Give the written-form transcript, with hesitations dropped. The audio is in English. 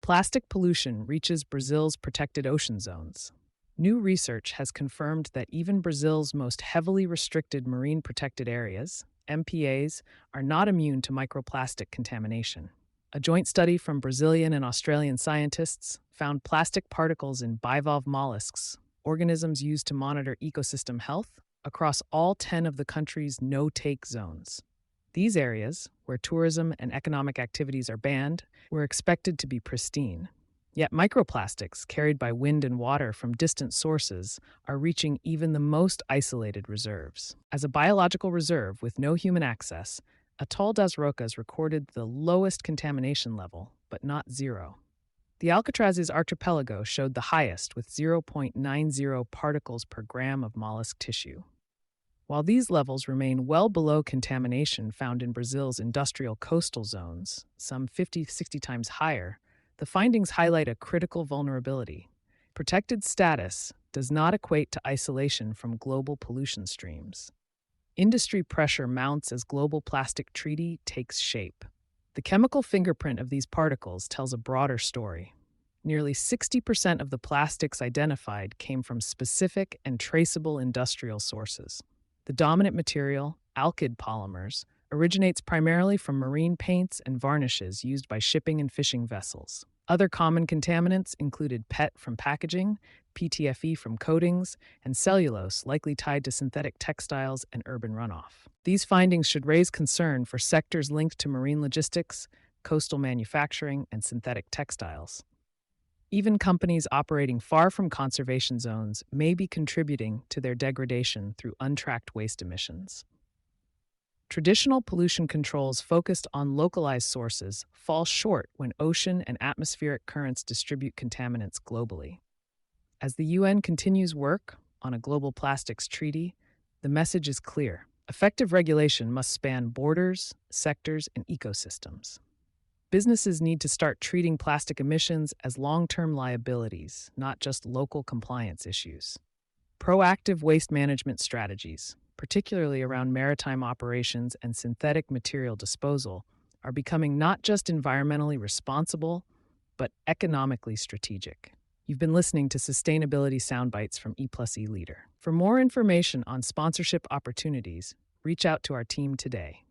Plastic pollution reaches Brazil's protected ocean zones. New research has confirmed that even Brazil's most heavily restricted marine protected areas, MPAs, are not immune to microplastic contamination. A joint study from Brazilian and Australian scientists found plastic particles in bivalve mollusks, organisms used to monitor ecosystem health, across all 10 of the country's no-take zones. These areas, where tourism and economic activities are banned, were expected to be pristine. Yet microplastics, carried by wind and water from distant sources, are reaching even the most isolated reserves. As a biological reserve with no human access, Atoll das Rocas recorded the lowest contamination level, but not zero. The Alcatraz's archipelago showed the highest, with 0.90 particles per gram of mollusk tissue. While these levels remain well below contamination found in Brazil's industrial coastal zones, some 50-60 times higher, the findings highlight a critical vulnerability. Protected status does not equate to isolation from global pollution streams. Industry pressure mounts as global plastic treaty takes shape. The chemical fingerprint of these particles tells a broader story. Nearly 60% of the plastics identified came from specific and traceable industrial sources. The dominant material, alkyd polymers, originates primarily from marine paints and varnishes used by shipping and fishing vessels. Other common contaminants included PET from packaging, PTFE from coatings, and cellulose likely tied to synthetic textiles and urban runoff. These findings should raise concern for sectors linked to marine logistics, coastal manufacturing, and synthetic textiles. Even companies operating far from conservation zones may be contributing to their degradation through untracked waste emissions. Traditional pollution controls focused on localized sources fall short when ocean and atmospheric currents distribute contaminants globally. As the UN continues work on a global plastics treaty, the message is clear. Effective regulation must span borders, sectors, and ecosystems. Businesses need to start treating plastic emissions as long-term liabilities, not just local compliance issues. Proactive waste management strategies, particularly around maritime operations and synthetic material disposal, are becoming not just environmentally responsible, but economically strategic. You've been listening to Sustainability Soundbites from E+E Leader. For more information on sponsorship opportunities, reach out to our team today.